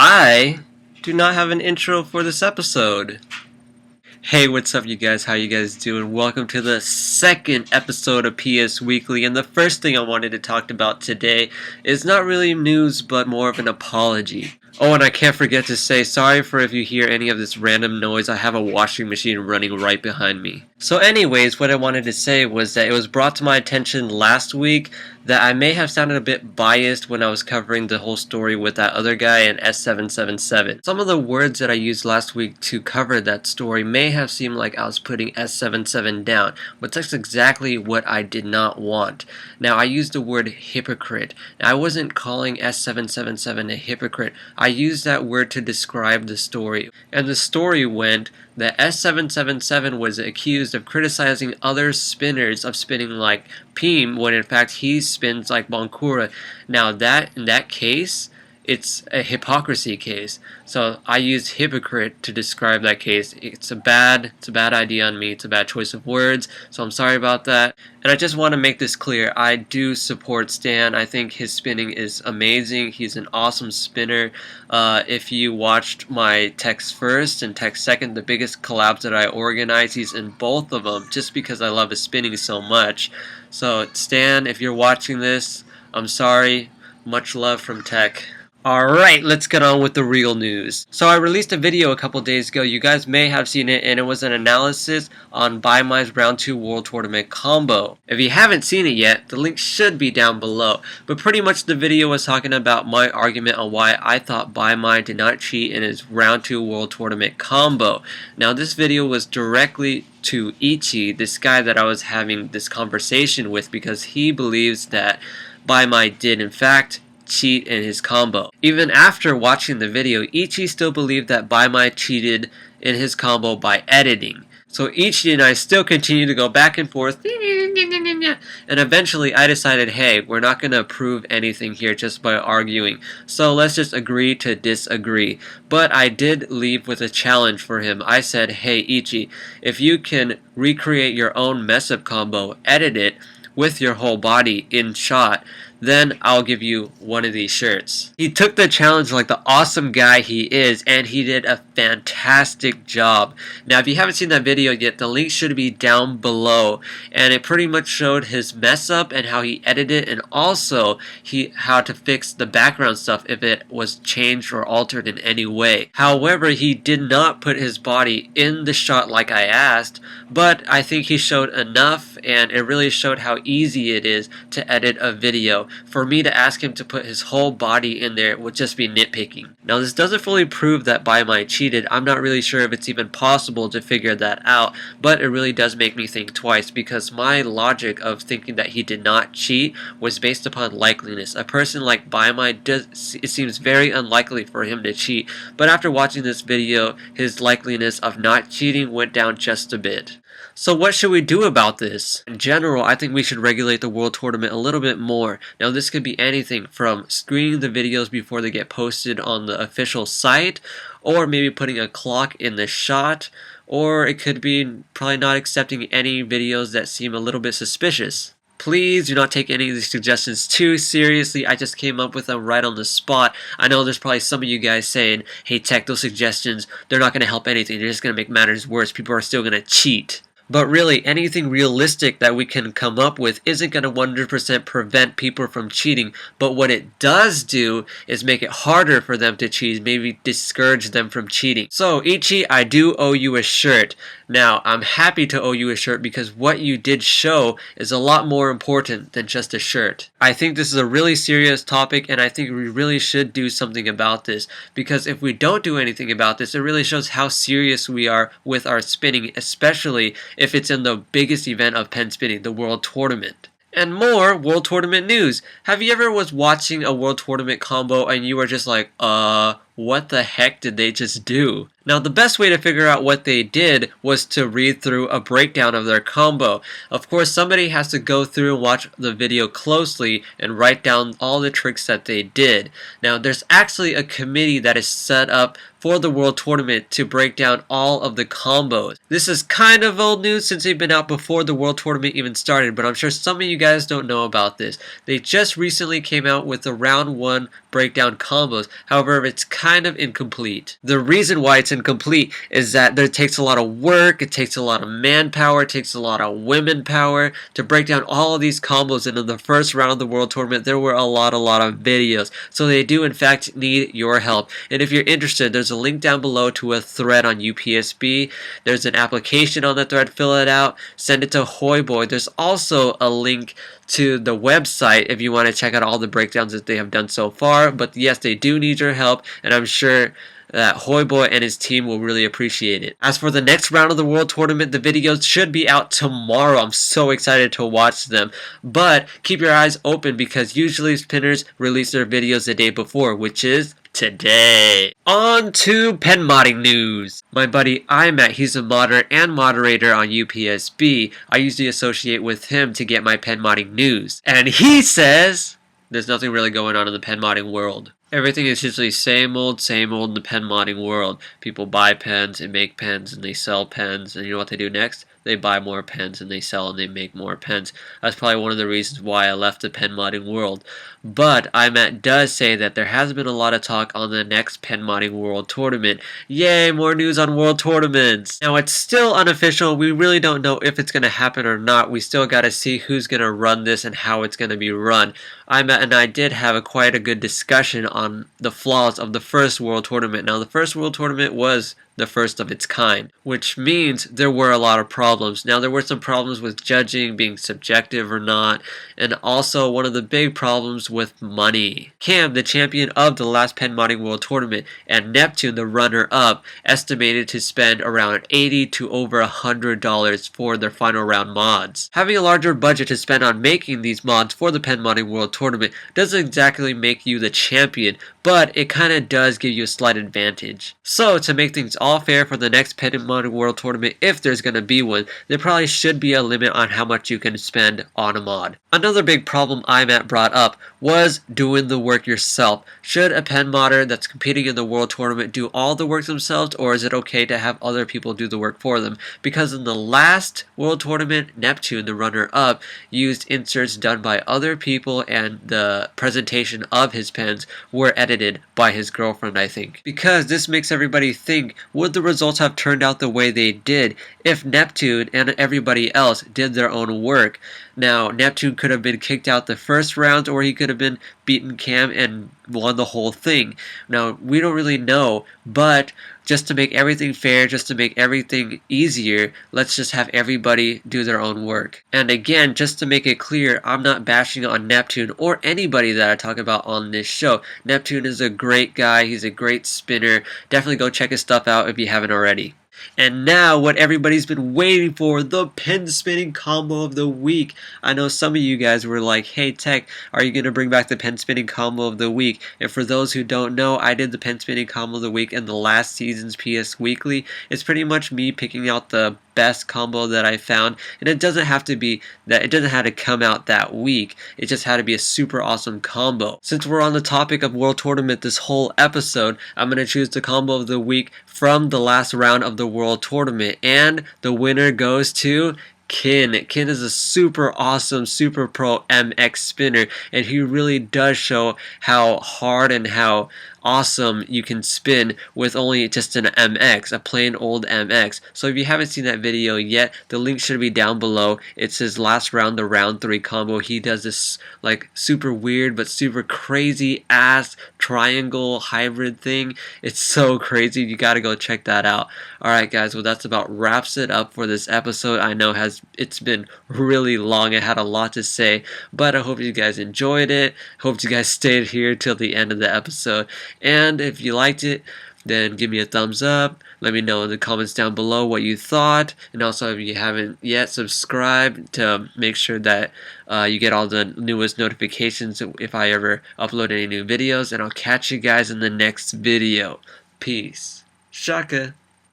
I do not have an intro for this episode. Hey, what's up you guys? How you guys doing? Welcome to the second episode of PS Weekly, and the first thing I wanted to talk about today is not really news but more of an apology. Oh, and I can't forget to say sorry for if you hear any of this random noise. I have a washing machine running right behind me. So anyways, what I wanted to say was that it was brought to my attention last week that I may have sounded a bit biased when I was covering the whole story with that other guy in S777. Some of the words that I used last week to cover that story may have seemed like I was putting S77 down, but that's exactly what I did not want. Now, I used the word hypocrite. Now, I wasn't calling S777 a hypocrite. I used that word to describe the story, and the story went that S777 was accused of criticizing other spinners of spinning like Pim when in fact he spins like Bonkura. Now in that case, it's a hypocrisy case. So I used hypocrite to describe that case. It's a bad idea on me. It's a bad choice of words. So I'm sorry about that. And I just want to make this clear. I do support Stan. I think his spinning is amazing. He's an awesome spinner. If you watched my text first and text second, the biggest collabs that I organized, he's in both of them just because I love his spinning so much. So Stan, if you're watching this, I'm sorry. Much love from Tech. Alright, let's get on with the real news. So I released a video a couple days ago. You guys may have seen it, and it was an analysis on BaiMai's Round 2 World Tournament combo. If you haven't seen it yet, the link should be down below. But pretty much the video was talking about my argument on why I thought BaiMai did not cheat in his Round 2 World Tournament combo. Now this video was directly to Ichi, this guy that I was having this conversation with, because he believes that BaiMai did in fact cheat in his combo. Even after watching the video, Ichi still believed that BaiMai cheated in his combo by editing. So Ichi and I still continue to go back and forth, and eventually I decided, hey, we're not going to prove anything here just by arguing, so let's just agree to disagree. But I did leave with a challenge for him. I said, hey Ichi, if you can recreate your own mess-up combo, edit it with your whole body in shot, then I'll give you one of these shirts. He took the challenge like the awesome guy he is, and he did a fantastic job. Now, if you haven't seen that video yet, the link should be down below, and it pretty much showed his mess up and how he edited it, and also how to fix the background stuff if it was changed or altered in any way. However, he did not put his body in the shot like I asked, but I think he showed enough, and it really showed how easy it is to edit a video. For me to ask him to put his whole body in there would just be nitpicking. Now this doesn't fully prove that BaiMai cheated. I'm not really sure if it's even possible to figure that out, but it really does make me think twice, because my logic of thinking that he did not cheat was based upon likeliness. A person like BaiMai, it seems very unlikely for him to cheat, but after watching this video, his likeliness of not cheating went down just a bit. So what should we do about this? In general, I think we should regulate the World Tournament a little bit more. Now this could be anything from screening the videos before they get posted on the official site, or maybe putting a clock in the shot, or it could be probably not accepting any videos that seem a little bit suspicious. Please do not take any of these suggestions too seriously. I just came up with them right on the spot. I know there's probably some of you guys saying, hey Tech, those suggestions, they're not going to help anything. They're just going to make matters worse. People are still going to cheat. But really, anything realistic that we can come up with isn't going to 100% prevent people from cheating. But what it does do is make it harder for them to cheat, maybe discourage them from cheating. So, Ichi, I do owe you a shirt. Now, I'm happy to owe you a shirt because what you did show is a lot more important than just a shirt. I think this is a really serious topic, and I think we really should do something about this, because if we don't do anything about this, it really shows how serious we are with our spinning, especially if it's in the biggest event of pen spinning, the World Tournament. And more World Tournament news. Have you ever was watching a World Tournament combo and you were just like, what the heck did they just do? Now, the best way to figure out what they did was to read through a breakdown of their combo. Of course, somebody has to go through and watch the video closely and write down all the tricks that they did. Now, there's actually a committee that is set up for the World Tournament to break down all of the combos. This is kind of old news since they've been out before the World Tournament even started, but I'm sure some of you guys don't know about this. They just recently came out with the round 1 breakdown combos, however it's kind of incomplete. The reason why it's incomplete is that it takes a lot of work, it takes a lot of manpower, it takes a lot of women power to break down all of these combos, and in the first round of the World Tournament there were a lot of videos, so they do in fact need your help. And if you're interested, there's a link down below to a thread on UPSB. There's an application on the thread, fill it out, send it to Hoiboy. There's also a link to the website if you want to check out all the breakdowns that they have done so far. But yes, they do need your help, and I'm sure that Hoiboy and his team will really appreciate it. As for the next round of the World Tournament, the videos should be out tomorrow. I'm so excited to watch them. But keep your eyes open because usually spinners release their videos the day before, which is today. On to pen modding news. My buddy iMatt, he's a modder and moderator on UPSB. I usually associate with him to get my pen modding news. And he says there's nothing really going on in the pen modding world. Everything is usually same old in the pen modding world. People buy pens and make pens and they sell pens, and you know what they do next? They buy more pens and they sell and they make more pens. That's probably one of the reasons why I left the pen modding world. But iMatt does say that there has been a lot of talk on the next pen modding world tournament. Yay, more news on world tournaments! Now it's still unofficial. We really don't know if it's going to happen or not. We still got to see who's going to run this and how it's going to be run. iMatt and I did have quite a good discussion on the flaws of the first world tournament. Now the first world tournament was the first of its kind, which means there were a lot of problems. Now there were some problems with judging being subjective or not, and also one of the big problems with money. Cam, the champion of the last pen modding world tournament, and Neptune, the runner-up, estimated to spend around $80 to over $100 for their final round mods. Having a larger budget to spend on making these mods for the pen modding world tournament doesn't exactly make you the champion, but it kind of does give you a slight advantage. So to make things all fair for the next pen modding world tournament, if there's going to be one, there probably should be a limit on how much you can spend on a mod. Another big problem iMatt brought up was doing the work yourself. Should a pen modder that's competing in the world tournament do all the work themselves, or is it okay to have other people do the work for them? Because in the last world tournament, Neptune, the runner-up, used inserts done by other people, and the presentation of his pens were edited by his girlfriend, I think. Because this makes everybody think, would the results have turned out the way they did if Neptune and everybody else did their own work? Now, Neptune could have been kicked out the first round, or he could have been beaten Cam and won the whole thing. Now, we don't really know, but just to make everything fair, just to make everything easier, let's just have everybody do their own work. And again, just to make it clear, I'm not bashing on Neptune or anybody that I talk about on this show. Neptune is a great guy, he's a great spinner. Definitely go check his stuff out if you haven't already. And now, what everybody's been waiting for, the pen spinning combo of the week. I know some of you guys were like, hey Tech, are you going to bring back the pen spinning combo of the week? And for those who don't know, I did the pen spinning combo of the week in the last season's PS Weekly. It's pretty much me picking out the best combo that I found, and it doesn't have to be that, it doesn't have to come out that week, it just had to be a super awesome combo. Since we're on the topic of World Tournament this whole episode, I'm going to choose the combo of the week from the last round of the World Tournament, and the winner goes to Kin. Kin is a super awesome, super pro MX spinner, and he really does show how hard and how awesome you can spin with only just an MX, a plain old MX. So if you haven't seen that video yet, the link should be down below. It's his last round, the round 3 combo. He does this like super weird but super crazy ass triangle hybrid thing. It's so crazy. You gotta go check that out. Alright guys, well that's about wraps it up for this episode. I know it's been really long. I had a lot to say, but I hope you guys enjoyed it. Hope you guys stayed here till the end of the episode. And if you liked it, then give me a thumbs up. Let me know in the comments down below what you thought. And also, if you haven't yet, subscribe to make sure that you get all the newest notifications if I ever upload any new videos. And I'll catch you guys in the next video. Peace. Shaka.